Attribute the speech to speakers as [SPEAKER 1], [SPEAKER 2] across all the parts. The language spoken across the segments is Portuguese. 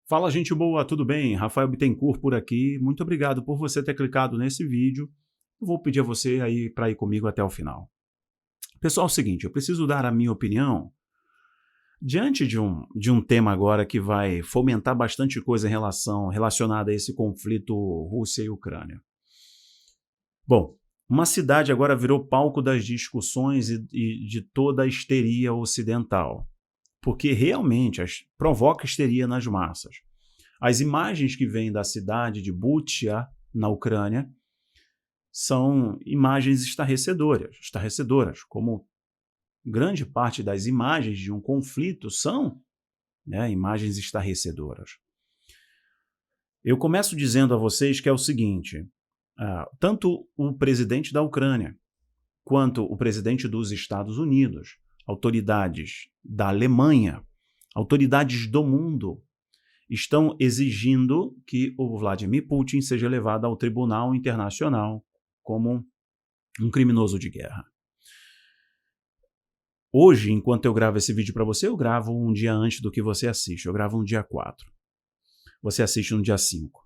[SPEAKER 1] Fala, gente boa, tudo bem? Rafael Bittencourt por aqui. Muito obrigado por você ter clicado nesse vídeo. Eu vou pedir a você aí para ir comigo até o final. Pessoal, é o seguinte, eu preciso dar a minha opinião diante de um tema agora que vai fomentar bastante coisa relacionada a esse conflito Rússia e Ucrânia. Bom, uma cidade agora virou palco das discussões e de toda a histeria ocidental, porque realmente provoca histeria nas massas. As imagens que vêm da cidade de Bucha, na Ucrânia, são imagens estarrecedoras, como grande parte das imagens de um conflito são, né, imagens estarrecedoras. Eu começo dizendo a vocês que é o seguinte, tanto o presidente da Ucrânia quanto o presidente dos Estados Unidos, autoridades da Alemanha, autoridades do mundo, estão exigindo que o Vladimir Putin seja levado ao Tribunal Internacional como um criminoso de guerra. Hoje, enquanto eu gravo esse vídeo para você, eu gravo um dia antes do que você assiste. Eu gravo no dia 4. Você assiste no dia 5.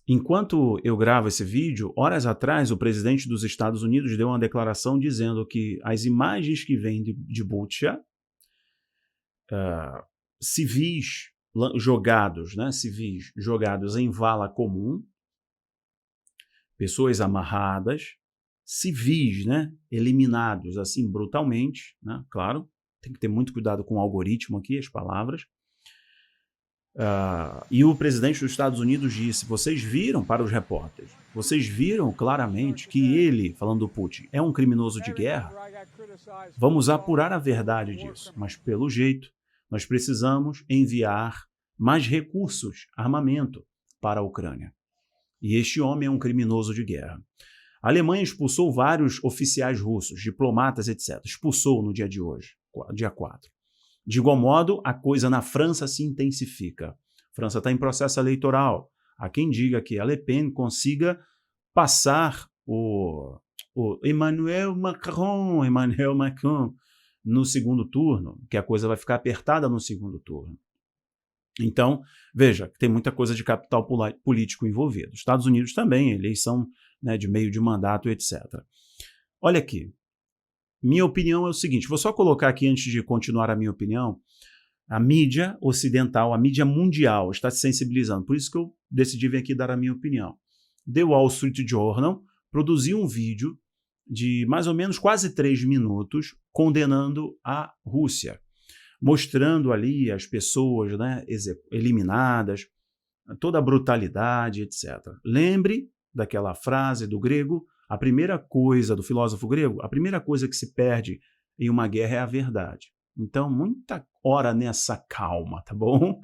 [SPEAKER 1] Enquanto eu gravo esse vídeo, horas atrás, o presidente dos Estados Unidos deu uma declaração dizendo que as imagens que vêm de Bucha, civis jogados em vala comum, pessoas amarradas, civis, né, eliminados assim brutalmente, né, claro, tem que ter muito cuidado com o algoritmo aqui, as palavras. E o presidente dos Estados Unidos disse, vocês viram, para os repórteres, vocês viram claramente que ele, falando do Putin, é um criminoso de guerra? Vamos apurar a verdade disso, mas pelo jeito, nós precisamos enviar mais recursos, armamento, para a Ucrânia. E este homem é um criminoso de guerra. A Alemanha expulsou vários oficiais russos, diplomatas, etc. Expulsou no dia de hoje, dia 4. De igual modo, a coisa na França se intensifica. A França está em processo eleitoral. Há quem diga que a Le Pen consiga passar o Emmanuel Macron no segundo turno, que a coisa vai ficar apertada no segundo turno. Então, veja, tem muita coisa de capital político envolvido. Estados Unidos também, eleição, né, de meio de mandato, etc. Olha aqui, minha opinião é o seguinte, vou só colocar aqui antes de continuar a minha opinião, a mídia ocidental, a mídia mundial está se sensibilizando, por isso que eu decidi vir aqui dar a minha opinião. The Wall Street Journal produziu um vídeo de mais ou menos quase 3 minutos condenando a Rússia, mostrando ali as pessoas, né, eliminadas, toda a brutalidade, etc. Lembre daquela frase do grego, a primeira coisa do filósofo grego, a primeira coisa que se perde em uma guerra é a verdade. Então, muita hora nessa calma, tá bom?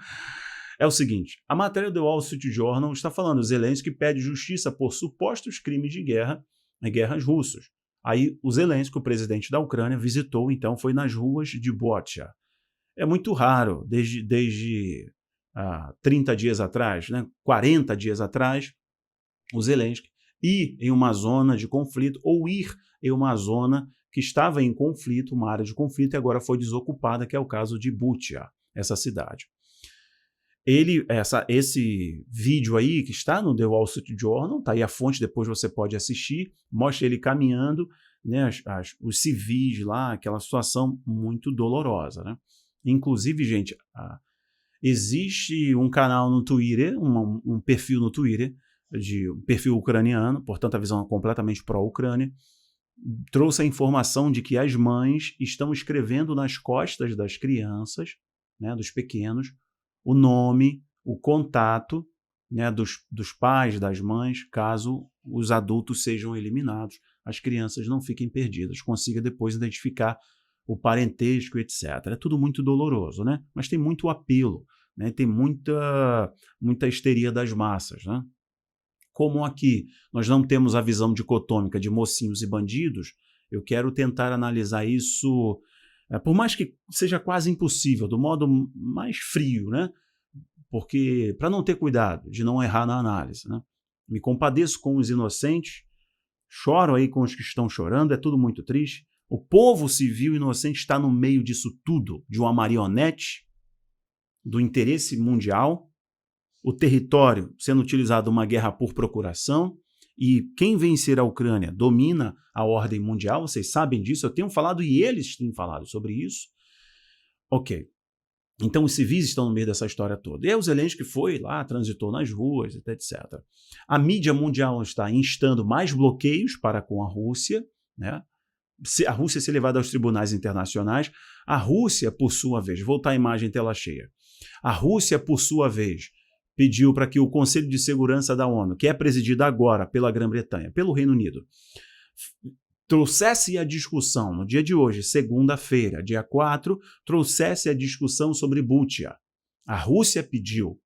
[SPEAKER 1] É o seguinte, a matéria do Wall Street Journal está falando, Zelensky pede justiça por supostos crimes de guerra em guerras russas. Aí o Zelensky, o presidente da Ucrânia, visitou, então foi nas ruas de Bucha. É muito raro, desde 30 dias atrás, né, 40 dias atrás, o Zelensky ir em uma zona de conflito ou ir em uma zona que estava em conflito, uma área de conflito e agora foi desocupada, que é o caso de Bucha, essa cidade. Esse vídeo aí que está no The Wall Street Journal, tá aí a fonte, depois você pode assistir, mostra ele caminhando, né, os civis lá, aquela situação muito dolorosa, né? Inclusive, gente, existe um canal no Twitter, um perfil no Twitter, um perfil ucraniano, portanto a visão é completamente pró-Ucrânia, trouxe a informação de que as mães estão escrevendo nas costas das crianças, né, dos pequenos, o nome, o contato, né, dos pais, das mães, caso os adultos sejam eliminados, as crianças não fiquem perdidas, consiga depois identificar o parentesco, etc. É tudo muito doloroso, né? Mas tem muito apelo, né? Tem muita histeria das massas, né? Como aqui nós não temos a visão dicotômica de mocinhos e bandidos, eu quero tentar analisar isso, por mais que seja quase impossível, do modo mais frio, né? Porque, para não ter cuidado de não errar na análise, né? Me compadeço com os inocentes, choro aí com os que estão chorando, é tudo muito triste. O povo civil inocente está no meio disso tudo, de uma marionete, do interesse mundial, o território sendo utilizado numa guerra por procuração, e quem vencer a Ucrânia domina a ordem mundial, vocês sabem disso, eu tenho falado e eles têm falado sobre isso. Ok. Então os civis estão no meio dessa história toda. E aí o Zelensky foi lá, transitou nas ruas, etc. A mídia mundial está instando mais bloqueios para com a Rússia, né? A Rússia ser levada aos tribunais internacionais. A Rússia, por sua vez, voltar a imagem em tela cheia. A Rússia, por sua vez, pediu para que o Conselho de Segurança da ONU, que é presidido agora pela Grã-Bretanha, pelo Reino Unido, trouxesse a discussão, no dia de hoje, segunda-feira, dia 4, trouxesse a discussão sobre Bucha. A Rússia pediu,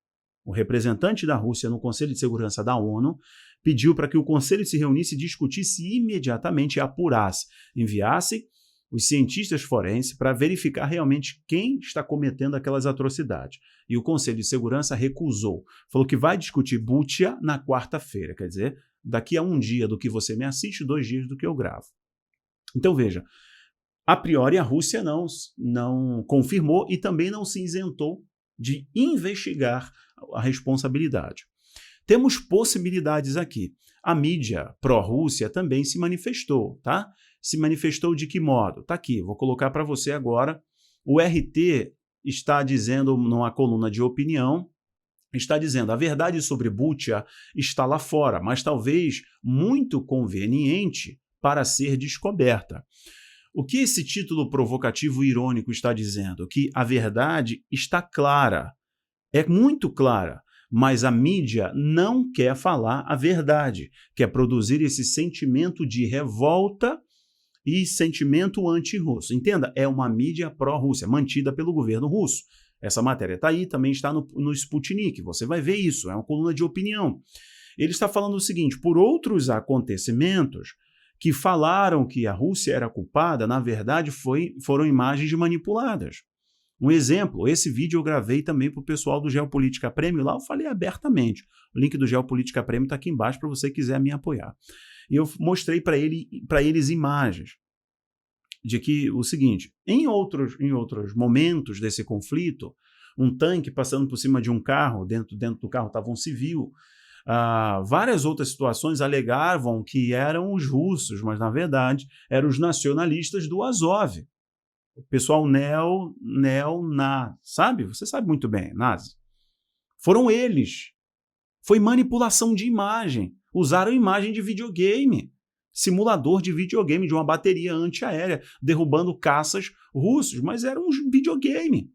[SPEAKER 1] o representante da Rússia no Conselho de Segurança da ONU, pediu para que o Conselho se reunisse e discutisse imediatamente e apurasse, enviasse os cientistas forenses para verificar realmente quem está cometendo aquelas atrocidades. E o Conselho de Segurança recusou. Falou que vai discutir Bucha na quarta-feira, quer dizer, daqui a um dia do que você me assiste, 2 dias do que eu gravo. Então veja, a priori a Rússia não confirmou e também não se isentou de investigar a responsabilidade. Temos possibilidades aqui. A mídia pró-Rússia também se manifestou, tá? Se manifestou de que modo? Tá aqui, vou colocar para você agora. O RT está dizendo, numa coluna de opinião, está dizendo, a verdade sobre Bucha está lá fora, mas talvez muito conveniente para ser descoberta. O que esse título provocativo e irônico está dizendo? Que a verdade está clara, é muito clara, mas a mídia não quer falar a verdade, quer produzir esse sentimento de revolta e sentimento anti-russo. Entenda, é uma mídia pró-Rússia, mantida pelo governo russo. Essa matéria está aí, também está no Sputnik, você vai ver isso, é uma coluna de opinião. Ele está falando o seguinte, por outros acontecimentos que falaram que a Rússia era culpada, na verdade foram imagens manipuladas. Um exemplo, esse vídeo eu gravei também para o pessoal do Geopolítica Premium, lá eu falei abertamente. O link do Geopolítica Premium está aqui embaixo para você quiser me apoiar. E eu mostrei para eles imagens de que o seguinte, em outros momentos desse conflito, um tanque passando por cima de um carro, dentro do carro estava um civil, várias outras situações alegavam que eram os russos, mas na verdade eram os nacionalistas do Azov. O pessoal sabe? Você sabe muito bem, nazi. Foram eles. Foi manipulação de imagem. Usaram imagem de videogame. Simulador de videogame, de uma bateria antiaérea, derrubando caças russos, mas era um videogame.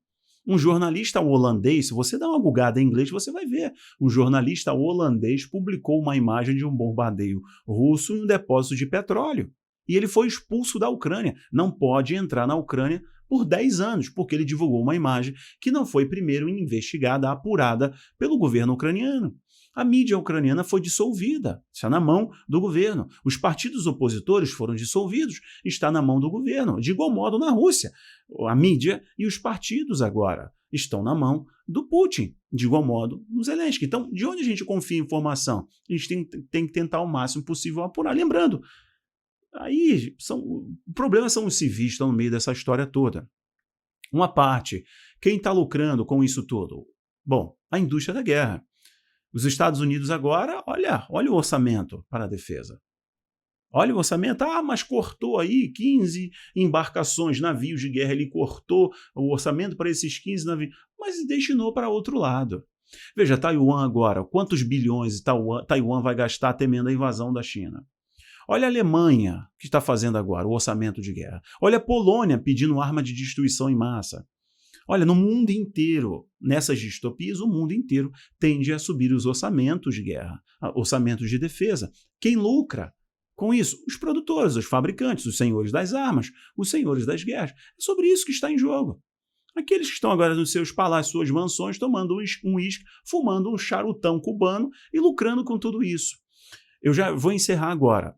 [SPEAKER 1] Um jornalista holandês, se você dá uma bugada em inglês, você vai ver. Um jornalista holandês publicou uma imagem de um bombardeio russo em um depósito de petróleo. E ele foi expulso da Ucrânia. Não pode entrar na Ucrânia por 10 anos, porque ele divulgou uma imagem que não foi primeiro investigada, apurada pelo governo ucraniano. A mídia ucraniana foi dissolvida, está na mão do governo. Os partidos opositores foram dissolvidos, está na mão do governo. De igual modo na Rússia. A mídia e os partidos agora estão na mão do Putin. De igual modo no Zelensky. Então, de onde a gente confia em informação? A gente tem que tentar o máximo possível apurar. Lembrando, aí o problema são os civis que estão no meio dessa história toda. Uma parte, quem está lucrando com isso tudo? Bom, a indústria da guerra. Os Estados Unidos agora, olha o orçamento para a defesa. Olha o orçamento, mas cortou aí 15 embarcações, navios de guerra, ele cortou o orçamento para esses 15 navios, mas destinou para outro lado. Veja, Taiwan agora, quantos bilhões Taiwan vai gastar temendo a invasão da China? Olha a Alemanha, que está fazendo agora o orçamento de guerra. Olha a Polônia pedindo arma de destruição em massa. Olha, no mundo inteiro, nessas distopias, o mundo inteiro tende a subir os orçamentos de guerra, orçamentos de defesa. Quem lucra com isso? Os produtores, os fabricantes, os senhores das armas, os senhores das guerras. É sobre isso que está em jogo. Aqueles que estão agora nos seus palácios, suas mansões, tomando um uísque, fumando um charutão cubano e lucrando com tudo isso. Eu já vou encerrar agora.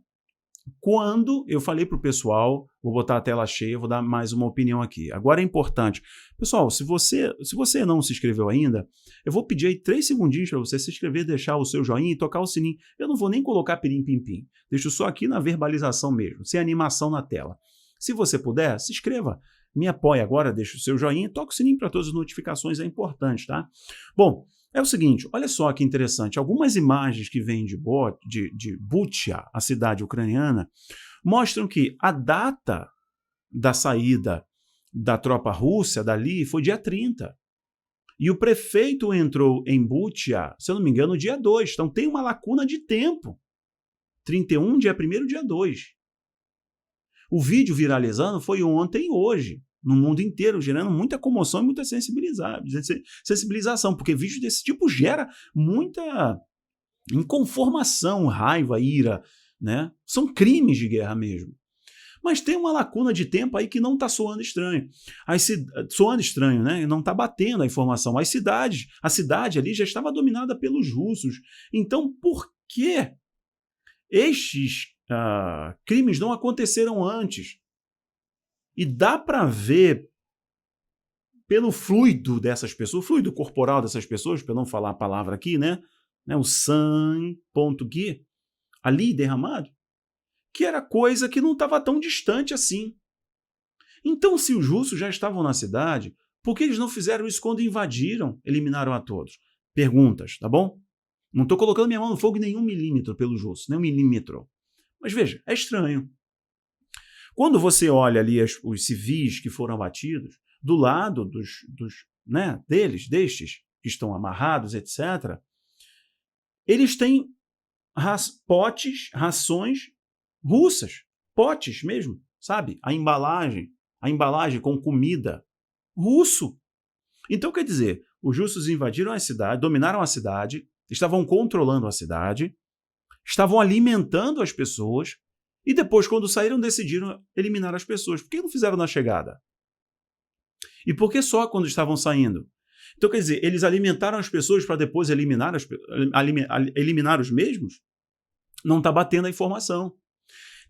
[SPEAKER 1] Quando eu falei para o pessoal, vou botar a tela cheia, vou dar mais uma opinião aqui. Agora é importante. Pessoal, se você não se inscreveu ainda, eu vou pedir aí 3 segundinhos para você se inscrever, deixar o seu joinha e tocar o sininho. Eu não vou nem colocar pirim-pim-pim. Deixo só aqui na verbalização mesmo, sem animação na tela. Se você puder, se inscreva. Me apoie agora, deixa o seu joinha, toca o sininho para todas as notificações, é importante, tá? Bom, é o seguinte, olha só que interessante, algumas imagens que vêm de Bucha, a cidade ucraniana, mostram que a data da saída da tropa russa dali foi dia 30. E o prefeito entrou em Bucha, se eu não me engano, dia 2. Então tem uma lacuna de tempo. 31, dia 1º, dia 2. O vídeo viralizando foi ontem e hoje, no mundo inteiro, gerando muita comoção e muita sensibilização, porque vídeo desse tipo gera muita inconformação, raiva, ira, né? São crimes de guerra mesmo. Mas tem uma lacuna de tempo aí que não está soando estranho. Soando estranho, né? Não está batendo a informação. A cidade ali já estava dominada pelos russos. Então, por que estes crimes não aconteceram antes? E dá para ver pelo fluido dessas pessoas, o fluido corporal dessas pessoas, para não falar a palavra aqui, né? O sangue, ali derramado, que era coisa que não estava tão distante assim. Então, se os russos já estavam na cidade, por que eles não fizeram isso quando invadiram, eliminaram a todos? Perguntas, tá bom? Não estou colocando minha mão no fogo nem 1 milímetro pelos russos, nem 1 milímetro. Mas veja, é estranho. Quando você olha ali os civis que foram abatidos, do lado destes que estão amarrados, etc., eles têm rações russas, potes mesmo, sabe? A embalagem com comida, russo. Então, quer dizer, os russos invadiram a cidade, dominaram a cidade, estavam controlando a cidade, estavam alimentando as pessoas e depois, quando saíram, decidiram eliminar as pessoas. Por que não fizeram na chegada? E por que só quando estavam saindo? Então, quer dizer, eles alimentaram as pessoas para depois eliminar os mesmos? Não está batendo a informação.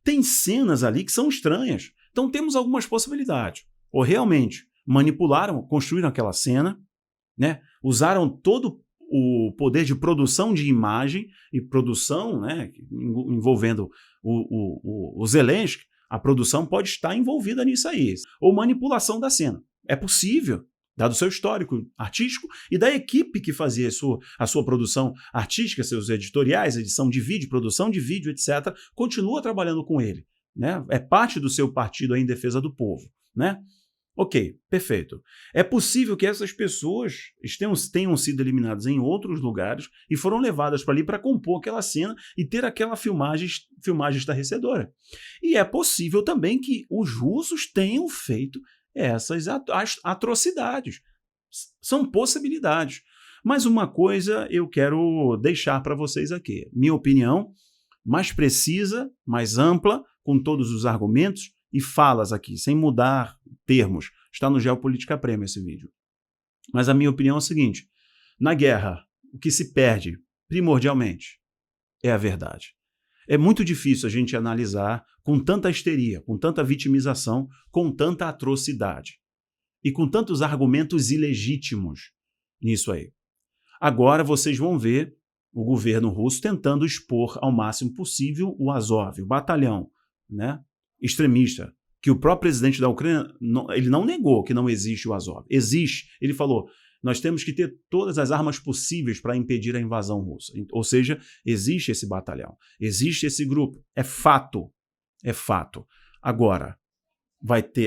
[SPEAKER 1] Tem cenas ali que são estranhas. Então temos algumas possibilidades. Ou realmente manipularam, construíram aquela cena, né? Usaram todo o poder de produção de imagem e produção, né? Envolvendo o Zelensky, a produção pode estar envolvida nisso aí. Ou manipulação da cena. É possível, dado o seu histórico artístico e da equipe que fazia a sua produção artística, seus editoriais, edição de vídeo, produção de vídeo, etc., continua trabalhando com ele, né? É parte do seu partido aí em defesa do povo, né? Ok, perfeito. É possível que essas pessoas tenham sido eliminadas em outros lugares e foram levadas para ali para compor aquela cena e ter aquela filmagem estarrecedora. E é possível também que os russos tenham feito essas atrocidades. São possibilidades. Mas uma coisa eu quero deixar para vocês aqui. Minha opinião mais precisa, mais ampla, com todos os argumentos e falas aqui, sem mudar termos. Está no Geopolítica Premium esse vídeo. Mas a minha opinião é o seguinte: na guerra, o que se perde, primordialmente, é a verdade. É muito difícil a gente analisar com tanta histeria, com tanta vitimização, com tanta atrocidade e com tantos argumentos ilegítimos nisso aí. Agora vocês vão ver o governo russo tentando expor ao máximo possível o Azov, o batalhão, né, extremista, que o próprio presidente da Ucrânia, ele não negou que não existe o Azov. Existe. Ele falou: nós temos que ter todas as armas possíveis para impedir a invasão russa. Ou seja, existe esse batalhão, existe esse grupo. É fato. É fato. Agora,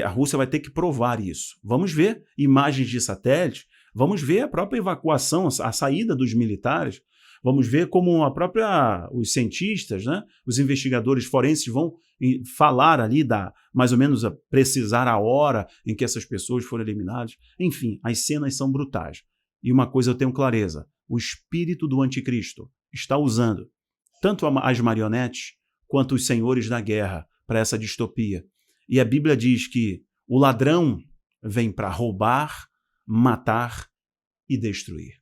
[SPEAKER 1] a Rússia vai ter que provar isso. Vamos ver imagens de satélite, vamos ver a própria evacuação, a saída dos militares, vamos ver como os cientistas, né, os investigadores forenses vão falar ali, mais ou menos precisar a hora em que essas pessoas foram eliminadas. Enfim, as cenas são brutais. E uma coisa eu tenho clareza: o espírito do anticristo está usando tanto as marionetes quanto os senhores da guerra para essa distopia. E a Bíblia diz que o ladrão vem para roubar, matar e destruir.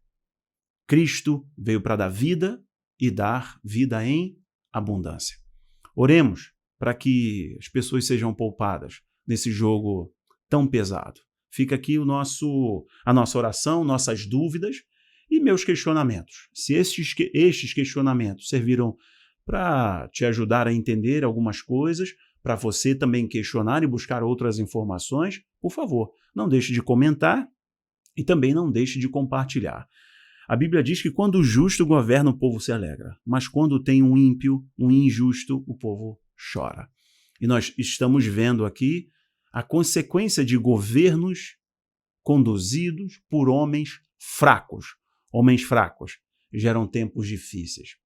[SPEAKER 1] Cristo veio para dar vida e dar vida em abundância. Oremos para que as pessoas sejam poupadas nesse jogo tão pesado. Fica aqui a nossa oração, nossas dúvidas e meus questionamentos. Se estes questionamentos serviram para te ajudar a entender algumas coisas, para você também questionar e buscar outras informações, por favor, não deixe de comentar e também não deixe de compartilhar. A Bíblia diz que quando o justo governa, o povo se alegra, mas quando tem um ímpio, um injusto, o povo chora. E nós estamos vendo aqui a consequência de governos conduzidos por homens fracos. Homens fracos geram tempos difíceis.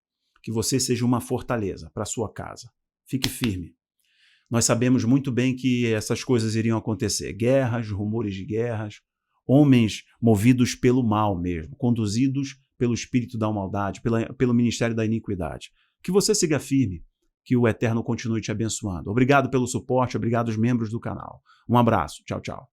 [SPEAKER 1] Que você seja uma fortaleza para a sua casa. Fique firme. Nós sabemos muito bem que essas coisas iriam acontecer. Guerras, rumores de guerras, homens movidos pelo mal mesmo, conduzidos pelo espírito da maldade, pelo ministério da iniquidade. Que você siga firme, que o Eterno continue te abençoando. Obrigado pelo suporte, obrigado aos membros do canal. Um abraço, tchau, tchau.